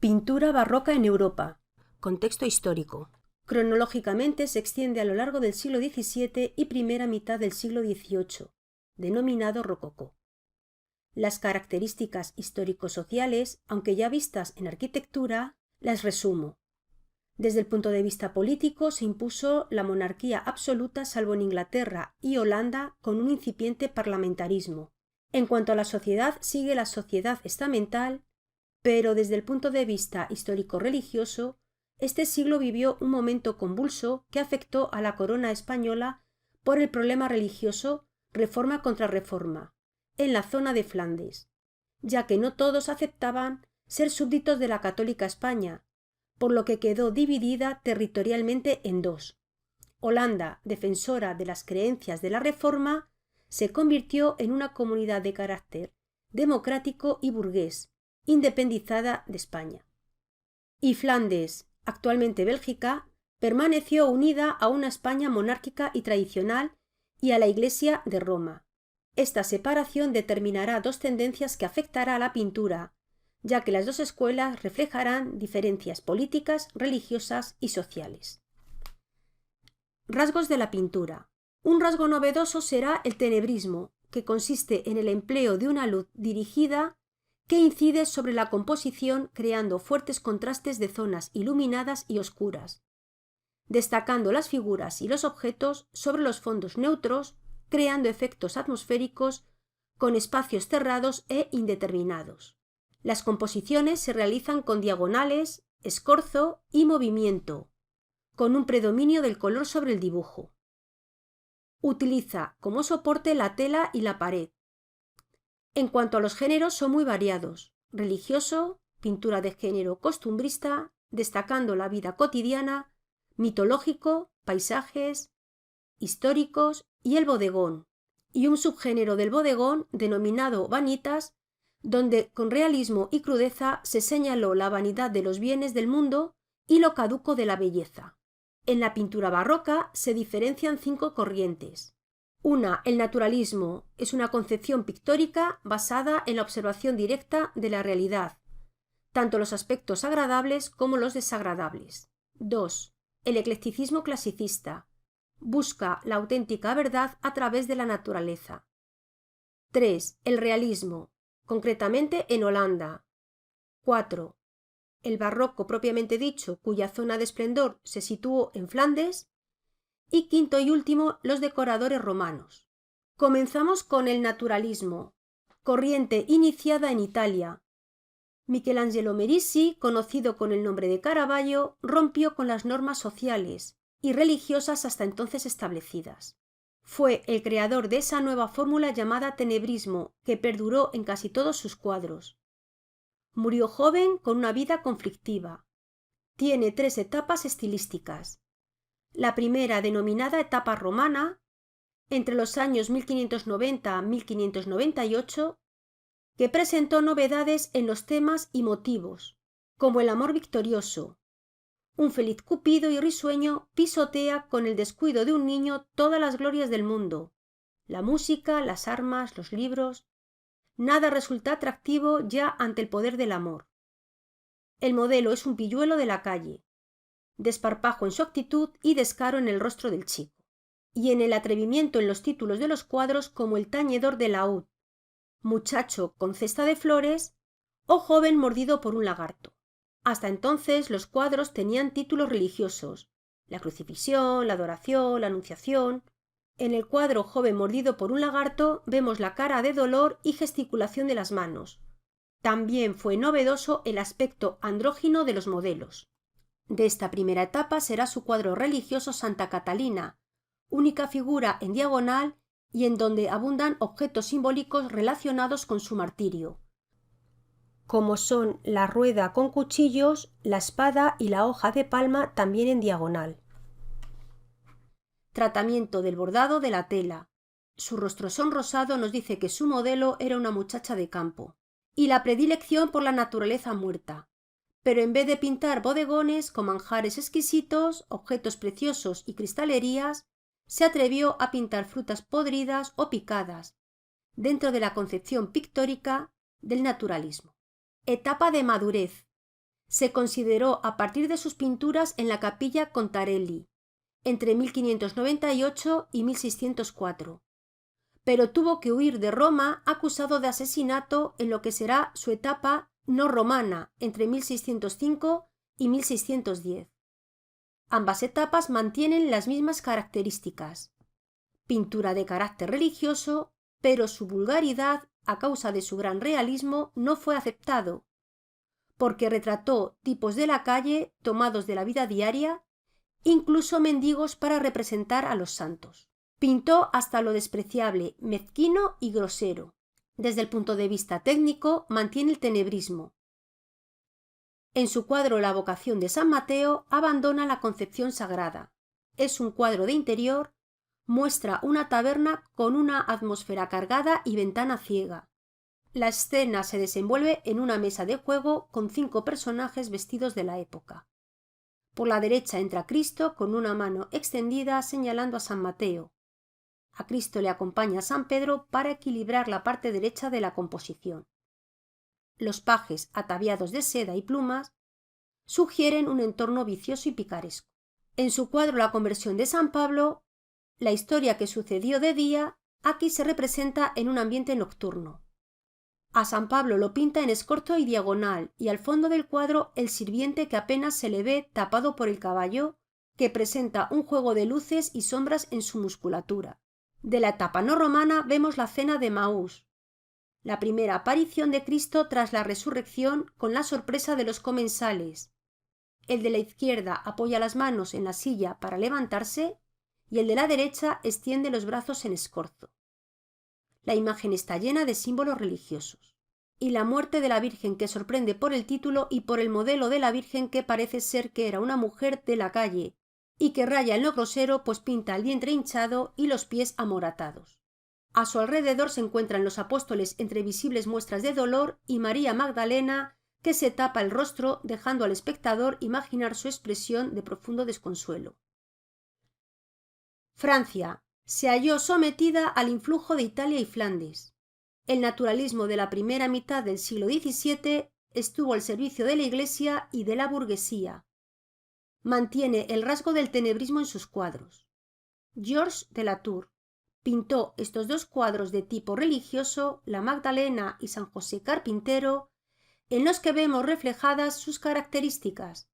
Pintura barroca en Europa. Contexto histórico. Cronológicamente se extiende a lo largo del siglo XVII y primera mitad del siglo XVIII, denominado rococó. Las características histórico-sociales, aunque ya vistas en arquitectura, las resumo. Desde el punto de vista político se impuso la monarquía absoluta salvo en Inglaterra y Holanda con un incipiente parlamentarismo. En cuanto a la sociedad, sigue la sociedad estamental, pero desde el punto de vista histórico-religioso, este siglo vivió un momento convulso que afectó a la corona española por el problema religioso reforma contra reforma, en la zona de Flandes, ya que no todos aceptaban ser súbditos de la católica España, por lo que quedó dividida territorialmente en dos. Holanda, defensora de las creencias de la Reforma, se convirtió en una comunidad de carácter democrático y burgués, independizada de España. Y Flandes, actualmente Bélgica, permaneció unida a una España monárquica y tradicional y a la Iglesia de Roma. Esta separación determinará dos tendencias que afectará a la pintura, ya que las dos escuelas reflejarán diferencias políticas, religiosas y sociales. Rasgos de la pintura. Un rasgo novedoso será el tenebrismo, que consiste en el empleo de una luz dirigida que incide sobre la composición creando fuertes contrastes de zonas iluminadas y oscuras, destacando las figuras y los objetos sobre los fondos neutros, creando efectos atmosféricos con espacios cerrados e indeterminados. Las composiciones se realizan con diagonales, escorzo y movimiento, con un predominio del color sobre el dibujo. Utiliza como soporte la tela y la pared. En cuanto a los géneros, son muy variados: religioso, pintura de género costumbrista, destacando la vida cotidiana, mitológico, paisajes, históricos y el bodegón, y un subgénero del bodegón denominado vanitas, donde con realismo y crudeza se señaló la vanidad de los bienes del mundo y lo caduco de la belleza. En la pintura barroca se diferencian 5 corrientes. Una, el naturalismo, es una concepción pictórica basada en la observación directa de la realidad, tanto los aspectos agradables como los desagradables. 2. El eclecticismo clasicista. Busca la auténtica verdad a través de la naturaleza. 3. El realismo, concretamente en Holanda. 4. El barroco propiamente dicho, cuya zona de esplendor se situó en Flandes. Y quinto y último, los decoradores romanos. Comenzamos con el naturalismo, corriente iniciada en Italia. Michelangelo Merisi, conocido con el nombre de Caravaggio, rompió con las normas sociales y religiosas hasta entonces establecidas. Fue el creador de esa nueva fórmula llamada tenebrismo, que perduró en casi todos sus cuadros. Murió joven con una vida conflictiva. Tiene 3 etapas estilísticas. La primera, denominada etapa romana, entre los años 1590 a 1598, que presentó novedades en los temas y motivos, como el amor victorioso. Un feliz Cupido y risueño pisotea con el descuido de un niño todas las glorias del mundo, la música, las armas, los libros. Nada resulta atractivo ya ante el poder del amor. El modelo es un pilluelo de la calle, desparpajo en su actitud y descaro en el rostro del chico, y en el atrevimiento en los títulos de los cuadros como el tañedor de laúd, muchacho con cesta de flores o joven mordido por un lagarto. Hasta entonces los cuadros tenían títulos religiosos: la crucifixión, la adoración, la anunciación. En el cuadro joven mordido por un lagarto vemos la cara de dolor y gesticulación de las manos. También fue novedoso el aspecto andrógino de los modelos. De esta primera etapa será su cuadro religioso Santa Catalina, única figura en diagonal y en donde abundan objetos simbólicos relacionados con su martirio, como son la rueda con cuchillos, la espada y la hoja de palma, también en diagonal. Tratamiento del bordado de la tela. Su rostro sonrosado nos dice que su modelo era una muchacha de campo, y la predilección por la naturaleza muerta. Pero en vez de pintar bodegones con manjares exquisitos, objetos preciosos y cristalerías, se atrevió a pintar frutas podridas o picadas, dentro de la concepción pictórica del naturalismo. Etapa de madurez. Se consideró a partir de sus pinturas en la Capilla Contarelli, entre 1598 y 1604, pero tuvo que huir de Roma acusado de asesinato en lo que será su etapa no romana, entre 1605 y 1610. Ambas etapas mantienen las mismas características: pintura de carácter religioso, pero su vulgaridad, a causa de su gran realismo, no fue aceptado, porque retrató tipos de la calle tomados de la vida diaria, incluso mendigos, para representar a los santos. Pintó hasta lo despreciable, mezquino y grosero. Desde el punto de vista técnico, mantiene el tenebrismo. En su cuadro La vocación de San Mateo abandona la concepción sagrada. Es un cuadro de interior, muestra una taberna con una atmósfera cargada y ventana ciega. La escena se desenvuelve en una mesa de juego con 5 personajes vestidos de la época. Por la derecha entra Cristo con una mano extendida señalando a San Mateo. A Cristo le acompaña San Pedro para equilibrar la parte derecha de la composición. Los pajes, ataviados de seda y plumas, sugieren un entorno vicioso y picaresco. En su cuadro La conversión de San Pablo, la historia que sucedió de día aquí se representa en un ambiente nocturno. A San Pablo lo pinta en escorzo y diagonal, y al fondo del cuadro el sirviente que apenas se le ve tapado por el caballo, que presenta un juego de luces y sombras en su musculatura. De la etapa no romana vemos la cena de Maús, la primera aparición de Cristo tras la resurrección, con la sorpresa de los comensales. El de la izquierda apoya las manos en la silla para levantarse y el de la derecha extiende los brazos en escorzo. La imagen está llena de símbolos religiosos. Y la muerte de la Virgen, que sorprende por el título y por el modelo de la Virgen, que parece ser que era una mujer de la calle y que raya en lo grosero, pues pinta el vientre hinchado y los pies amoratados. A su alrededor se encuentran los apóstoles entre visibles muestras de dolor y María Magdalena, que se tapa el rostro dejando al espectador imaginar su expresión de profundo desconsuelo. Francia se halló sometida al influjo de Italia y Flandes. El naturalismo de la primera mitad del siglo XVII estuvo al servicio de la Iglesia y de la burguesía. Mantiene el rasgo del tenebrismo en sus cuadros. Georges de la Tour pintó estos 2 cuadros de tipo religioso, La Magdalena y San José Carpintero, en los que vemos reflejadas sus características.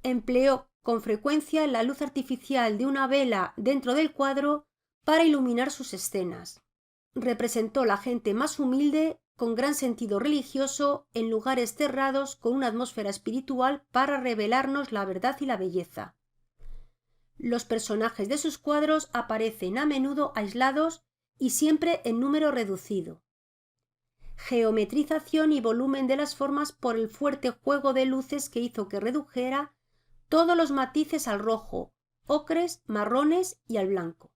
Empleó con frecuencia la luz artificial de una vela dentro del cuadro para iluminar sus escenas. Representó la gente más humilde, con gran sentido religioso, en lugares cerrados con una atmósfera espiritual para revelarnos la verdad y la belleza. Los personajes de sus cuadros aparecen a menudo aislados y siempre en número reducido. Geometrización y volumen de las formas por el fuerte juego de luces que hizo que redujera todos los matices al rojo, ocres, marrones y al blanco.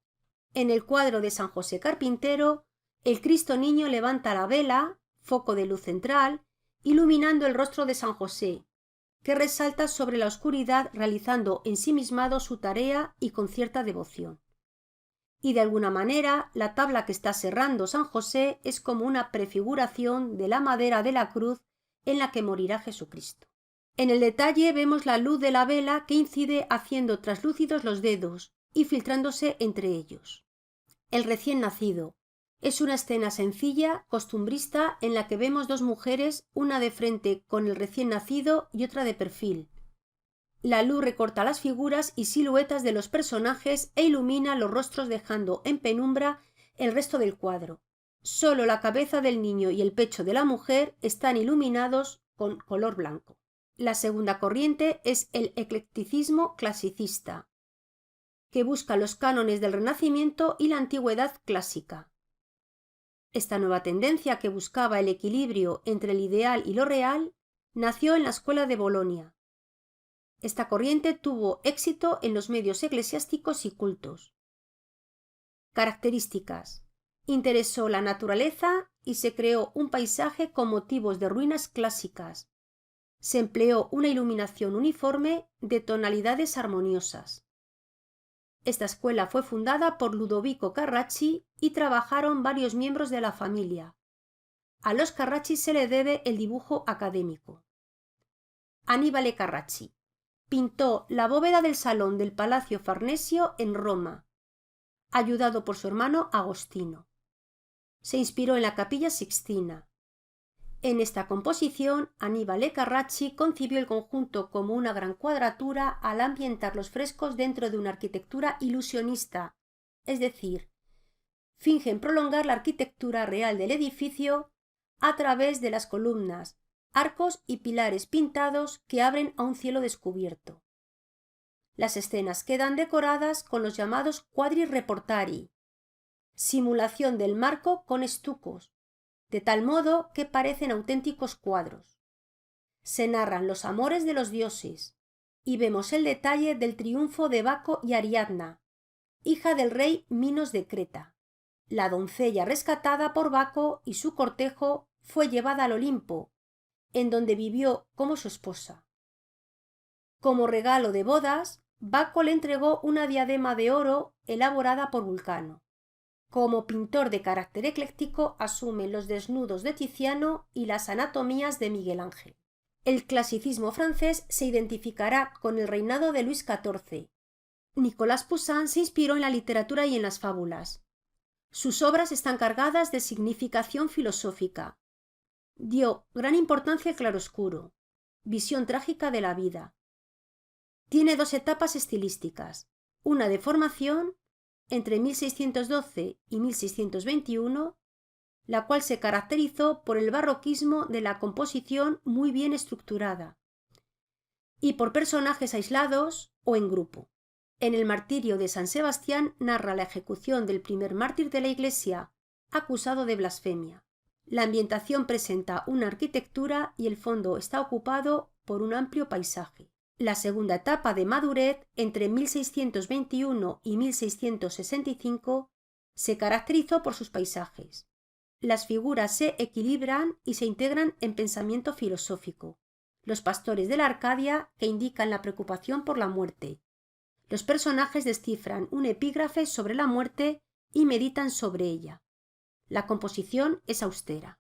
En el cuadro de San José Carpintero, el Cristo Niño levanta la vela, foco de luz central, iluminando el rostro de San José, que resalta sobre la oscuridad realizando ensimismado su tarea y con cierta devoción. Y de alguna manera la tabla que está serrando San José es como una prefiguración de la madera de la cruz en la que morirá Jesucristo. En el detalle vemos la luz de la vela que incide haciendo traslúcidos los dedos y filtrándose entre ellos. El recién nacido. Es una escena sencilla, costumbrista, en la que vemos 2 mujeres, una de frente con el recién nacido y otra de perfil. La luz recorta las figuras y siluetas de los personajes e ilumina los rostros dejando en penumbra el resto del cuadro. Solo la cabeza del niño y el pecho de la mujer están iluminados con color blanco. La segunda corriente es el eclecticismo clasicista, que busca los cánones del Renacimiento y la antigüedad clásica. Esta nueva tendencia, que buscaba el equilibrio entre el ideal y lo real, nació en la Escuela de Bolonia. Esta corriente tuvo éxito en los medios eclesiásticos y cultos. Características: interesó la naturaleza y se creó un paisaje con motivos de ruinas clásicas. Se empleó una iluminación uniforme de tonalidades armoniosas. Esta escuela fue fundada por Ludovico Carracci y trabajaron varios miembros de la familia. A los Carracci se le debe el dibujo académico. Annibale Carracci. Pintó la bóveda del salón del Palacio Farnesio en Roma, ayudado por su hermano Agostino. Se inspiró en la Capilla Sixtina. En esta composición, Annibale Carracci concibió el conjunto como una gran cuadratura al ambientar los frescos dentro de una arquitectura ilusionista, es decir, fingen prolongar la arquitectura real del edificio a través de las columnas, arcos y pilares pintados que abren a un cielo descubierto. Las escenas quedan decoradas con los llamados quadri reportari, simulación del marco con estucos, de tal modo que parecen auténticos cuadros. Se narran los amores de los dioses y vemos el detalle del triunfo de Baco y Ariadna, hija del rey Minos de Creta. La doncella rescatada por Baco y su cortejo fue llevada al Olimpo, en donde vivió como su esposa. Como regalo de bodas, Baco le entregó una diadema de oro elaborada por Vulcano. Como pintor de carácter ecléctico, asume los desnudos de Tiziano y las anatomías de Miguel Ángel. El clasicismo francés se identificará con el reinado de Luis XIV. Nicolas Poussin se inspiró en la literatura y en las fábulas. Sus obras están cargadas de significación filosófica. Dio gran importancia al claroscuro, visión trágica de la vida. Tiene dos etapas estilísticas, una de formación entre 1612 y 1621, la cual se caracterizó por el barroquismo de la composición muy bien estructurada, y por personajes aislados o en grupo. En el martirio de San Sebastián narra la ejecución del primer mártir de la Iglesia, acusado de blasfemia. La ambientación presenta una arquitectura y el fondo está ocupado por un amplio paisaje. La segunda etapa de madurez, entre 1621 y 1665, se caracterizó por sus paisajes. Las figuras se equilibran y se integran en pensamiento filosófico. Los pastores de la Arcadia, que indican la preocupación por la muerte. Los personajes descifran un epígrafe sobre la muerte y meditan sobre ella. La composición es austera.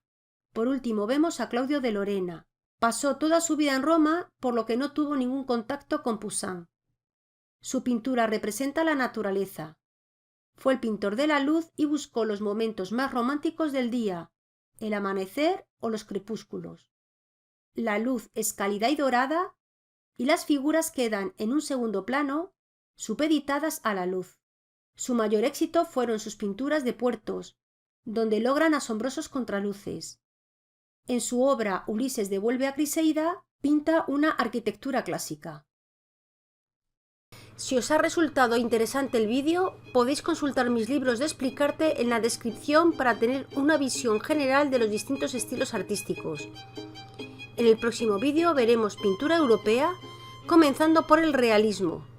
Por último vemos a Claudio de Lorena. Pasó toda su vida en Roma, por lo que no tuvo ningún contacto con Poussin. Su pintura representa la naturaleza. Fue el pintor de la luz y buscó los momentos más románticos del día, el amanecer o los crepúsculos. La luz es cálida y dorada, y las figuras quedan en un segundo plano, supeditadas a la luz. Su mayor éxito fueron sus pinturas de puertos, donde logran asombrosos contraluces. En su obra Ulises devuelve a Criseida, pinta una arquitectura clásica. Si os ha resultado interesante el vídeo, podéis consultar mis libros de Explicarte en la descripción para tener una visión general de los distintos estilos artísticos. En el próximo vídeo veremos pintura europea, comenzando por el realismo.